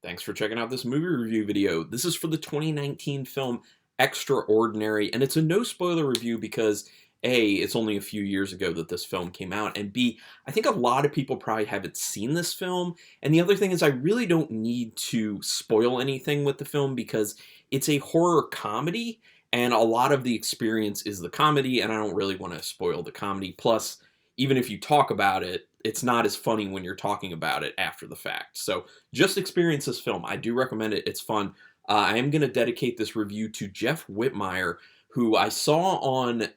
Thanks for checking out this movie review video. This is for the 2019 film Extraordinary, and it's a no spoiler review because A, it's only a few years ago that this film came out, and B, I think a lot of people probably haven't seen this film, and the other thing is I really don't need to spoil anything with the film because it's a horror comedy, and a lot of the experience is the comedy, and I don't really want to spoil the comedy. Plus, even if you talk about it, it's not as funny when you're talking about it after the fact. So just experience this film. I do recommend it. It's fun. I am going to dedicate this review to Jeff Whitmire, who I saw on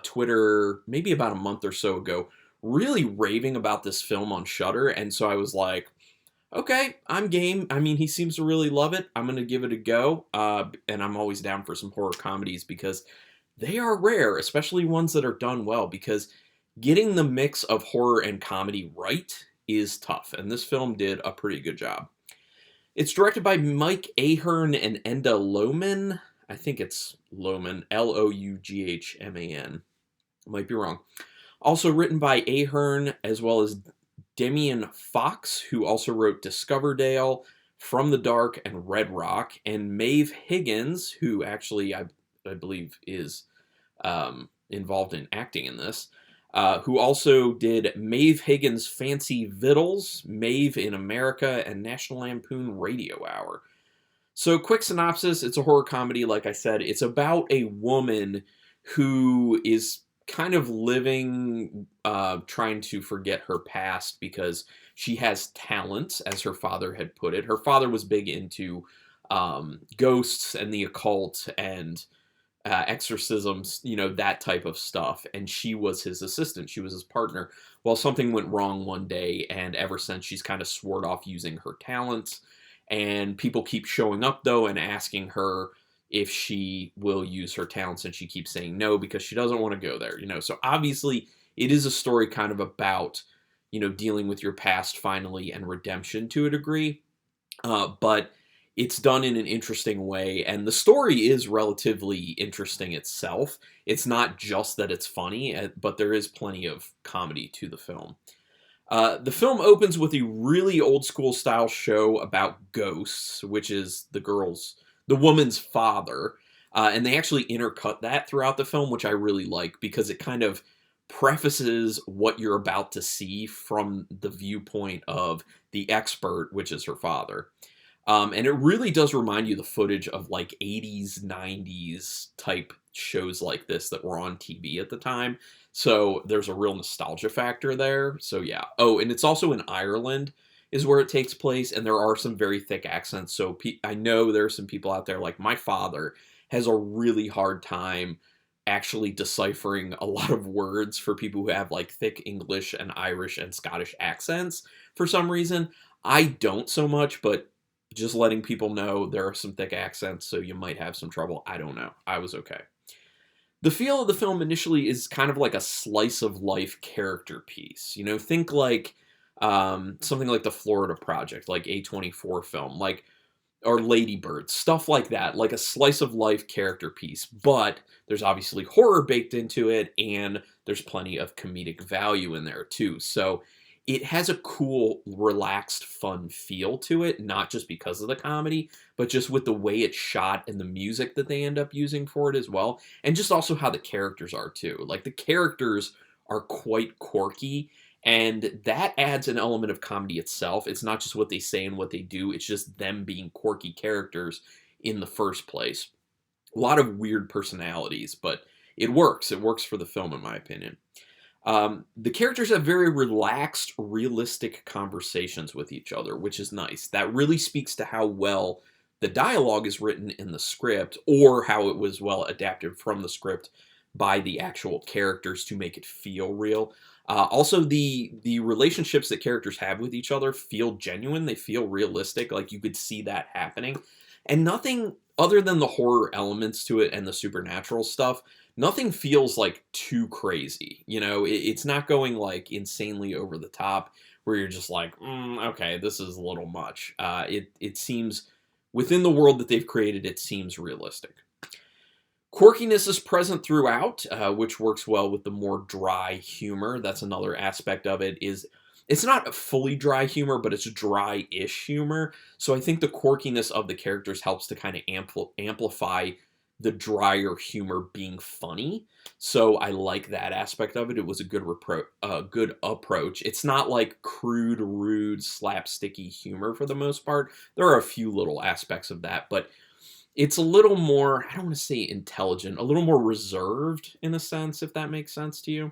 Twitter maybe about a month or so ago, really raving about this film on Shudder. And so I was like, okay, I'm game. I mean, he seems to really love it. I'm going to give it a go. And I'm always down for some horror comedies because they are rare, especially ones that are done well, because getting the mix of horror and comedy right is tough, and this film did a pretty good job. It's directed by Mike Ahern and Enda Loughman. I think it's Loughman, Loughman. Might be wrong. Also written by Ahern, as well as Demian Fox, who also wrote Discoverdale, From the Dark, and Red Rock, and Maeve Higgins, who actually I believe is involved in acting in this. Who also did Maeve Higgins' Fancy Vittles, Maeve in America, and National Lampoon Radio Hour. So, quick synopsis, it's a horror comedy, like I said. It's about a woman who is kind of living, trying to forget her past because she has talent, as her father had put it. Her father was big into ghosts and the occult and exorcisms, that type of stuff. And she was his assistant. She was his partner. Well, something went wrong one day, and ever since she's kind of sworn off using her talents. And people keep showing up, though, and asking her if she will use her talents, and she keeps saying no because she doesn't want to go there, So obviously, it is a story kind of about, dealing with your past finally and redemption to a degree. But it's done in an interesting way, and the story is relatively interesting itself. It's not just that it's funny, but there is plenty of comedy to the film. The film opens with a really old school style show about ghosts, which is the woman's father, and they actually intercut that throughout the film, which I really like because it kind of prefaces what you're about to see from the viewpoint of the expert, which is her father. And it really does remind you the footage of like 80s, 90s type shows like this that were on TV at the time. So there's a real nostalgia factor there. So yeah. Oh, and it's also in Ireland is where it takes place. And there are some very thick accents. So I know there are some people out there, like my father has a really hard time actually deciphering a lot of words for people who have like thick English and Irish and Scottish accents for some reason. I don't so much, but just letting people know there are some thick accents, so you might have some trouble. I don't know. I was okay. The feel of the film initially is kind of like a slice of life character piece. Think like something like the Florida Project, like A24 film, or Lady Bird, stuff like that, like a slice of life character piece. But there's obviously horror baked into it, and there's plenty of comedic value in there too. So it has a cool, relaxed, fun feel to it, not just because of the comedy, but just with the way it's shot and the music that they end up using for it as well. And just also how the characters are too. Like the characters are quite quirky, and that adds an element of comedy itself. It's not just what they say and what they do, it's just them being quirky characters in the first place. A lot of weird personalities, but it works. It works for the film, in my opinion. The characters have very relaxed, realistic conversations with each other, which is nice. That really speaks to how well the dialogue is written in the script, or how it was well adapted from the script by the actual characters to make it feel real. Also, the relationships that characters have with each other feel genuine. They feel realistic, like you could see that happening. And nothing other than the horror elements to it and the supernatural stuff, nothing feels like too crazy. It's not going like insanely over the top where you're just like, okay, this is a little much. It seems within the world that they've created, it seems realistic. Quirkiness is present throughout, which works well with the more dry humor. That's another aspect of it, is it's not fully dry humor, but it's dry-ish humor. So I think the quirkiness of the characters helps to kind of amplify the drier humor being funny. So I like that aspect of it. It was a good approach. It's not like crude, rude, slapsticky humor for the most part. There are a few little aspects of that, but it's a little more, I don't want to say intelligent, a little more reserved in a sense, if that makes sense to you.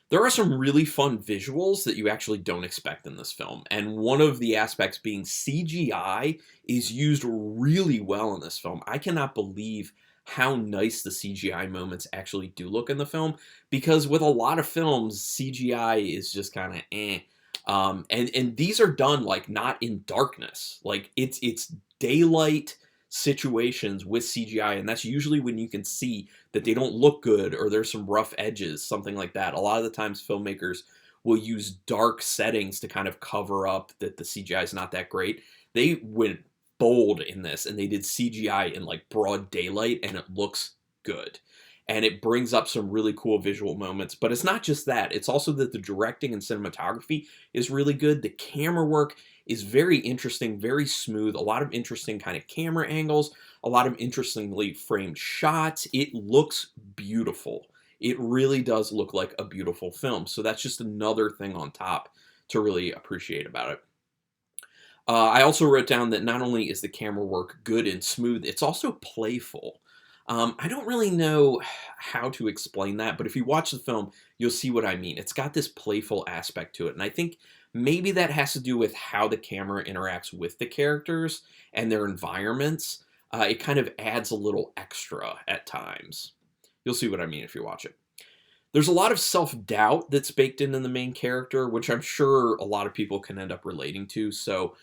There are some really fun visuals that you actually don't expect in this film, and one of the aspects being CGI is used really well in this film. I cannot believe how nice the CGI moments actually do look in the film, because with a lot of films, CGI is just kind of eh. And these are done like not in darkness, like it's daylight situations with CGI, and that's usually when you can see that they don't look good or there's some rough edges, something like that. A lot of the times filmmakers will use dark settings to kind of cover up that the CGI is not that great. They went bold in this and they did CGI in like broad daylight and it looks good. And it brings up some really cool visual moments. But it's not just that. It's also that the directing and cinematography is really good. The camera work is very interesting, very smooth. A lot of interesting kind of camera angles, a lot of interestingly framed shots. It looks beautiful. It really does look like a beautiful film. So that's just another thing on top to really appreciate about it. I also wrote down that not only is the camera work good and smooth, it's also playful. I don't really know how to explain that, but if you watch the film, you'll see what I mean. It's got this playful aspect to it, and I think maybe that has to do with how the camera interacts with the characters and their environments. It kind of adds a little extra at times. You'll see what I mean if you watch it. There's a lot of self-doubt that's baked in the main character, which I'm sure a lot of people can end up relating to, so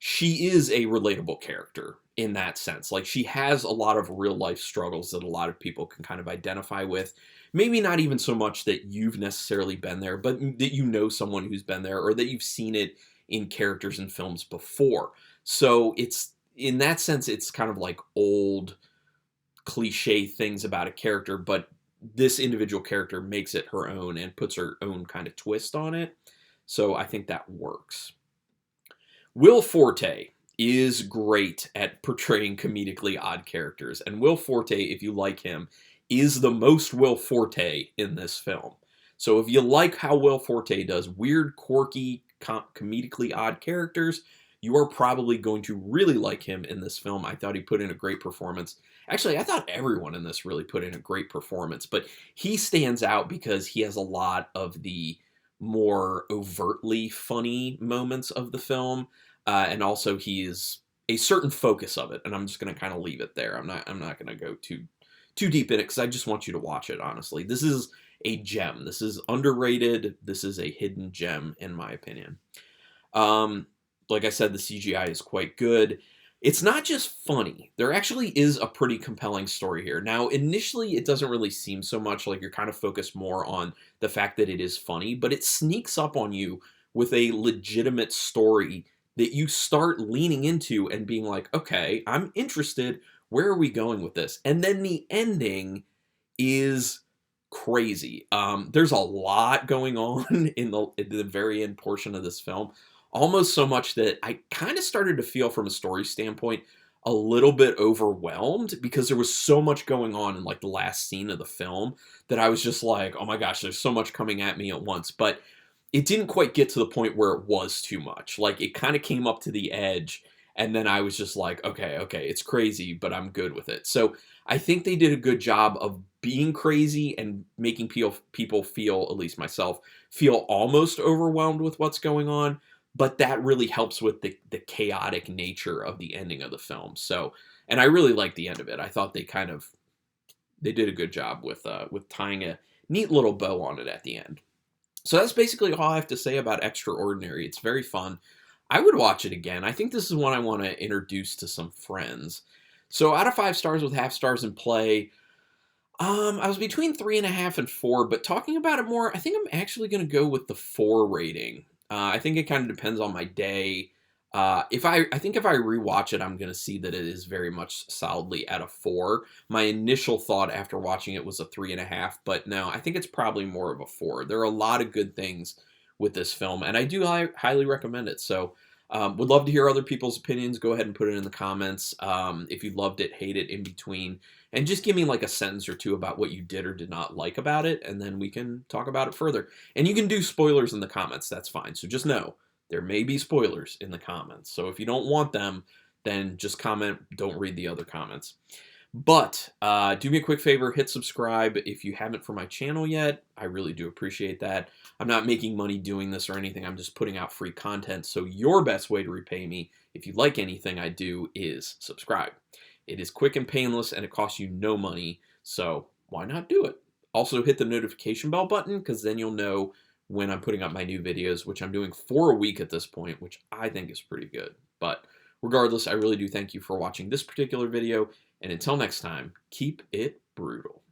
she is a relatable character in that sense. Like, she has a lot of real life struggles that a lot of people can kind of identify with. Maybe not even so much that you've necessarily been there, but that you know someone who's been there or that you've seen it in characters in films before. So it's, in that sense, it's kind of like old cliche things about a character, but this individual character makes it her own and puts her own kind of twist on it. So I think that works. Will Forte is great at portraying comedically odd characters, and Will Forte, if you like him, is the most Will Forte in this film. So if you like how Will Forte does weird, quirky, comedically odd characters, you are probably going to really like him in this film. I thought he put in a great performance. Actually, I thought everyone in this really put in a great performance, but he stands out because he has a lot of the more overtly funny moments of the film. And also he is a certain focus of it, and I'm just going to kind of leave it there. I'm not going to go too deep in it because I just want you to watch it, honestly. This is a gem. This is underrated. This is a hidden gem, in my opinion. Like I said, the CGI is quite good. It's not just funny. There actually is a pretty compelling story here. Now, initially, it doesn't really seem so much like you're kind of focused more on the fact that it is funny, but it sneaks up on you with a legitimate story that you start leaning into and being like, okay, I'm interested. Where are we going with this? And then the ending is crazy. There's a lot going on in the very end portion of this film. Almost so much that I kind of started to feel, from a story standpoint, a little bit overwhelmed because there was so much going on in like the last scene of the film that I was just like, oh my gosh, there's so much coming at me at once. But it didn't quite get to the point where it was too much. Like, it kind of came up to the edge, and then I was just like, okay, it's crazy, but I'm good with it. So I think they did a good job of being crazy and making people feel, at least myself, feel almost overwhelmed with what's going on. But that really helps with the chaotic nature of the ending of the film. So, and I really liked the end of it. I thought they did a good job with tying a neat little bow on it at the end. So that's basically all I have to say about Extraordinary. It's very fun. I would watch it again. I think this is one I want to introduce to some friends. So out of 5 stars with half stars in play, I was between 3.5 and 4, but talking about it more, I think I'm actually going to go with the 4 rating. I think it kind of depends on my day. I think if I rewatch it, I'm going to see that it is very much solidly at a 4. My initial thought after watching it was a 3.5, but no, I think it's probably more of a 4. There are a lot of good things with this film, and I do highly recommend it. So would love to hear other people's opinions. Go ahead and put it in the comments. If you loved it, hate it, in between, and just give me like a sentence or two about what you did or did not like about it, and then we can talk about it further. And you can do spoilers in the comments. That's fine. So just know there may be spoilers in the comments. So if you don't want them, then just comment. Don't read the other comments. But do me a quick favor, hit subscribe if you haven't for my channel yet. I really do appreciate that. I'm not making money doing this or anything. I'm just putting out free content. So your best way to repay me, if you like anything I do, is subscribe. It is quick and painless, and it costs you no money. So why not do it? Also hit the notification bell button, because then you'll know when I'm putting up my new videos, which I'm doing 4 a week at this point, which I think is pretty good. But regardless, I really do thank you for watching this particular video. And until next time, keep it brutal.